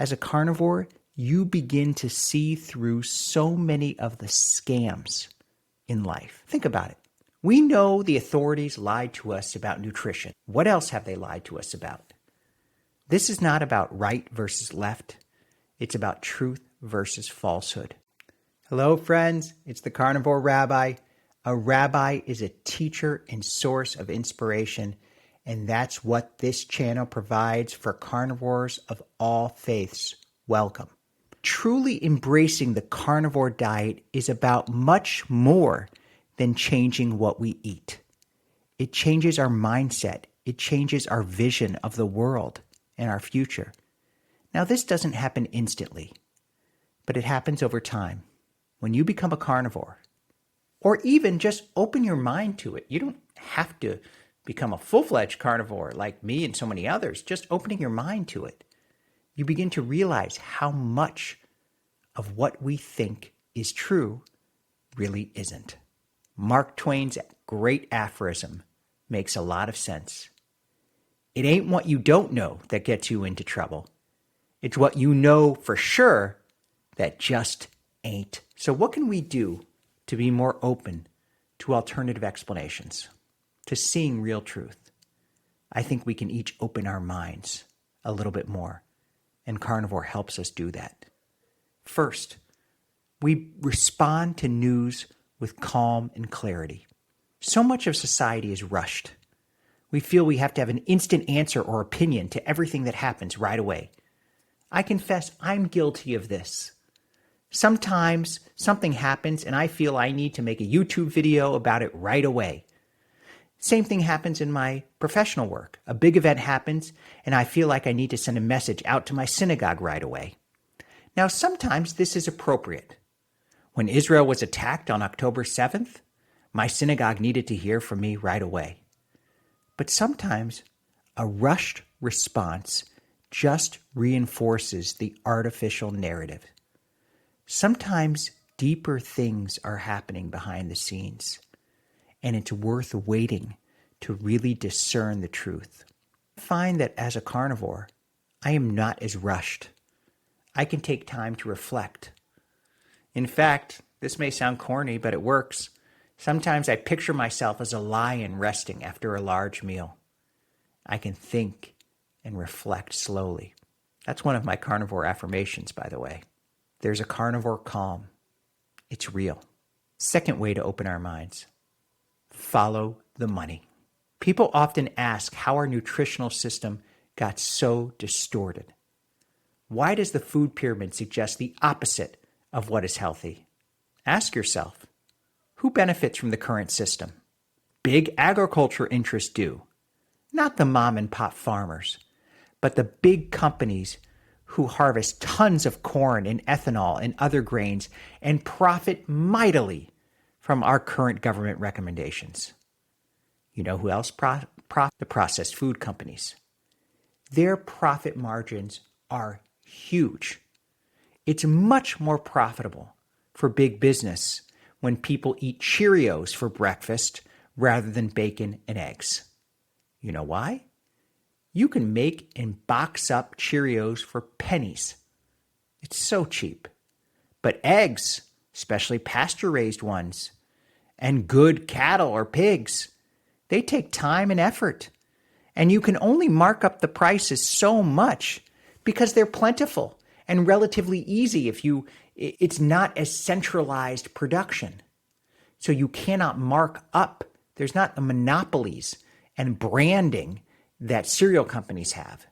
As a carnivore, you begin to see through so many of the scams in life. Think about it. We know the authorities lied to us about nutrition. What else have they lied to us about? This is not about right versus left. It's about truth versus falsehood. Hello, friends. It's the Carnivore Rabbi. A rabbi is a teacher and source of inspiration, and that's what this channel provides for carnivores of all faiths. Welcome. Truly embracing the carnivore diet is about much more than changing what we eat. It changes our mindset. It changes our vision of the world and our future. Now, this doesn't happen instantly, but it happens over time. When you become a carnivore, or even just open your mind to it. You don't have to become a full-fledged carnivore like me and so many others. Just opening your mind to it, you begin to realize how much of what we think is true really isn't. Mark Twain's great aphorism makes a lot of sense. It ain't what you don't know that gets you into trouble. It's what you know for sure that just ain't. So what can we do to be more open to alternative explanations, to seeing real truth? I think we can each open our minds a little bit more, and carnivore helps us do that. First, we respond to news with calm and clarity. So much of society is rushed. We feel we have to have an instant answer or opinion to everything that happens right away. I confess I'm guilty of this. Sometimes something happens and I feel I need to make a YouTube video about it right away. Same thing happens in my professional work. A big event happens and I feel like I need to send a message out to my synagogue right away. Now, sometimes this is appropriate. When Israel was attacked on October 7th, my synagogue needed to hear from me right away. But sometimes a rushed response just reinforces the artificial narrative. Sometimes deeper things are happening behind the scenes, and it's worth waiting to really discern the truth. I find that as a carnivore, I am not as rushed. I can take time to reflect. In fact, this may sound corny, but it works. Sometimes I picture myself as a lion resting after a large meal. I can think and reflect slowly. That's one of my carnivore affirmations, by the way. There's a carnivore calm. It's real. Second way to open our minds. Follow the money. People often ask how our nutritional system got so distorted. Why does the food pyramid suggest the opposite of what is healthy? Ask yourself, who benefits from the current system? Big agriculture interests do. Not the mom and pop farmers, but the big companies who harvest tons of corn and ethanol and other grains and profit mightily from our current government recommendations. You know who else the processed food companies. Their profit margins are huge. It's much more profitable for big business when people eat Cheerios for breakfast rather than bacon and eggs. You know why? You can make and box up Cheerios for pennies. It's so cheap. But eggs, especially pasture-raised ones, and good cattle or pigs, they take time and effort. And you can only mark up the prices so much because they're plentiful and relatively easy it's not as centralized production. So you cannot mark up. There's not the monopolies and branding that cereal companies have.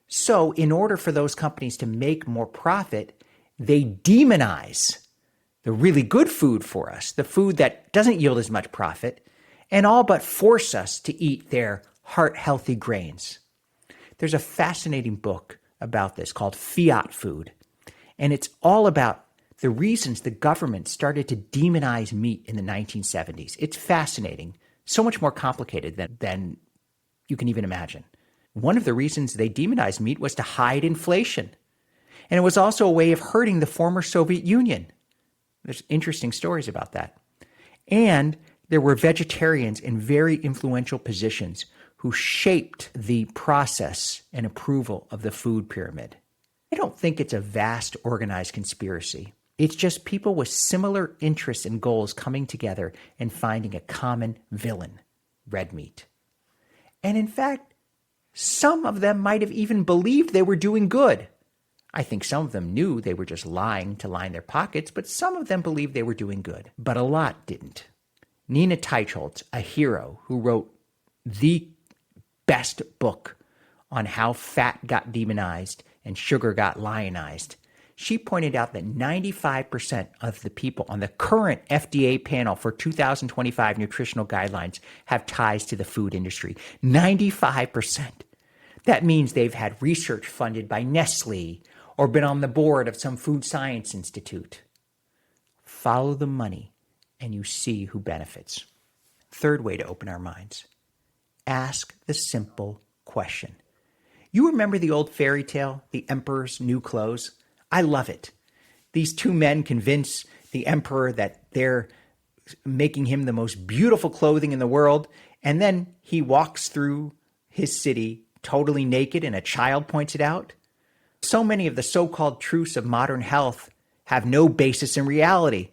So in order for those companies to make more profit, they demonize the really good food for us, the food that doesn't yield as much profit, and all but force us to eat their heart-healthy grains. There's a fascinating book about this called Fiat Food, and it's all about the reasons the government started to demonize meat in the 1970s. It's fascinating, so much more complicated than you can even imagine. One of the reasons they demonized meat was to hide inflation. And it was also a way of hurting the former Soviet Union. There's interesting stories about that. And there were vegetarians in very influential positions who shaped the process and approval of the food pyramid. I don't think it's a vast organized conspiracy. It's just people with similar interests and goals coming together and finding a common villain, red meat. And in fact, some of them might have even believed they were doing good. I think some of them knew they were just lying to line their pockets, but some of them believed they were doing good. But a lot didn't. Nina Teicholz, a hero who wrote the best book on how fat got demonized and sugar got lionized, she pointed out that 95% of the people on the current FDA panel for 2025 nutritional guidelines have ties to the food industry. 95%. That means they've had research funded by Nestle or been on the board of some food science institute. Follow the money and you see who benefits. Third way to open our minds. Ask the simple question. You remember the old fairy tale, The Emperor's New Clothes? I love it. These two men convince the emperor that they're making him the most beautiful clothing in the world, and then he walks through his city totally naked, and a child points it out. So many of the so-called truths of modern health have no basis in reality.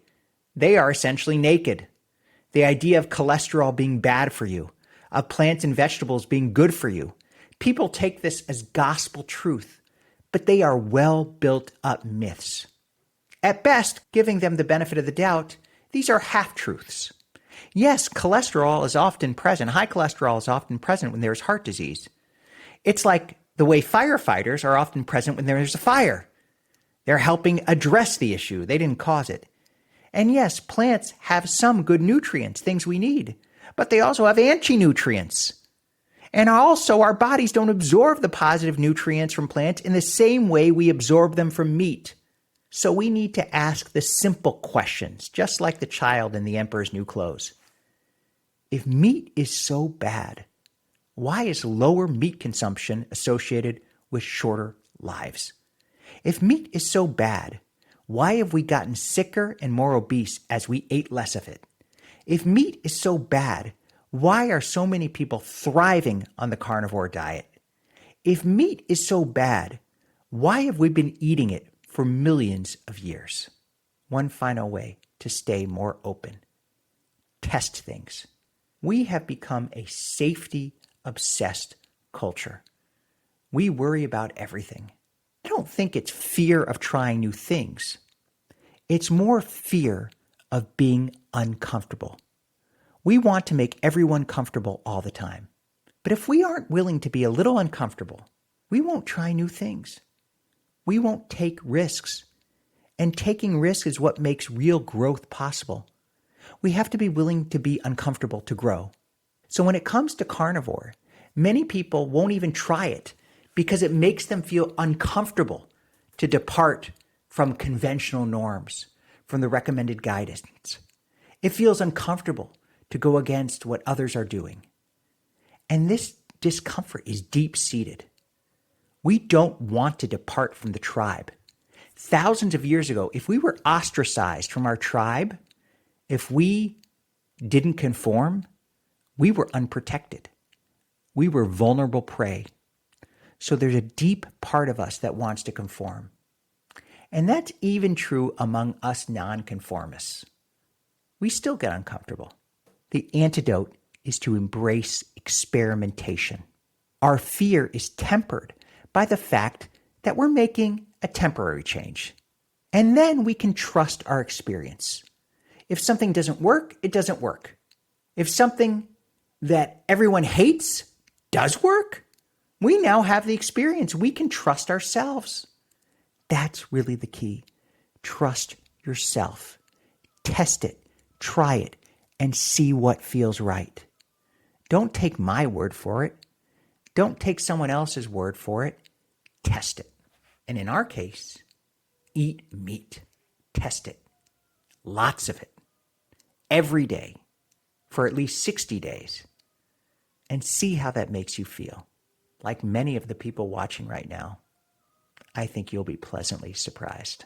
They are essentially naked. The idea of cholesterol being bad for you, of plants and vegetables being good for you. People take this as gospel truth, but they are well built up myths. At best, giving them the benefit of the doubt, these are half-truths. Yes, cholesterol is often present. High cholesterol is often present when there's heart disease. It's like the way firefighters are often present when there's a fire. They're helping address the issue. They didn't cause it. And yes, plants have some good nutrients, things we need, but they also have anti-nutrients. And also, our bodies don't absorb the positive nutrients from plants in the same way we absorb them from meat. So we need to ask the simple questions, just like the child in The Emperor's New Clothes. If meat is so bad, why is lower meat consumption associated with shorter lives? If meat is so bad, why have we gotten sicker and more obese as we ate less of it? If meat is so bad, why are so many people thriving on the carnivore diet? If meat is so bad, why have we been eating it for millions of years? One final way to stay more open. Test things. We have become a safety-obsessed culture. We worry about everything. I don't think it's fear of trying new things. It's more fear of being uncomfortable. We want to make everyone comfortable all the time. But if we aren't willing to be a little uncomfortable, we won't try new things. We won't take risks. And taking risks is what makes real growth possible. We have to be willing to be uncomfortable to grow. So when it comes to carnivore, many people won't even try it because it makes them feel uncomfortable to depart from conventional norms, from the recommended guidance. It feels uncomfortable to go against what others are doing. And this discomfort is deep-seated. We don't want to depart from the tribe. Thousands of years ago, if we were ostracized from our tribe, if we didn't conform, we were unprotected. We were vulnerable prey. So there's a deep part of us that wants to conform. And that's even true among us nonconformists. We still get uncomfortable. The antidote is to embrace experimentation. Our fear is tempered by the fact that we're making a temporary change. And then we can trust our experience. If something doesn't work, it doesn't work. If something that everyone hates does work, we now have the experience. We can trust ourselves. That's really the key. Trust yourself. Test it, try it, and see what feels right. Don't take my word for it. Don't take someone else's word for it. Test it. And in our case, eat meat. Test it. Lots of it. Every day for at least 60 days. And see how that makes you feel. Like many of the people watching right now, I think you'll be pleasantly surprised.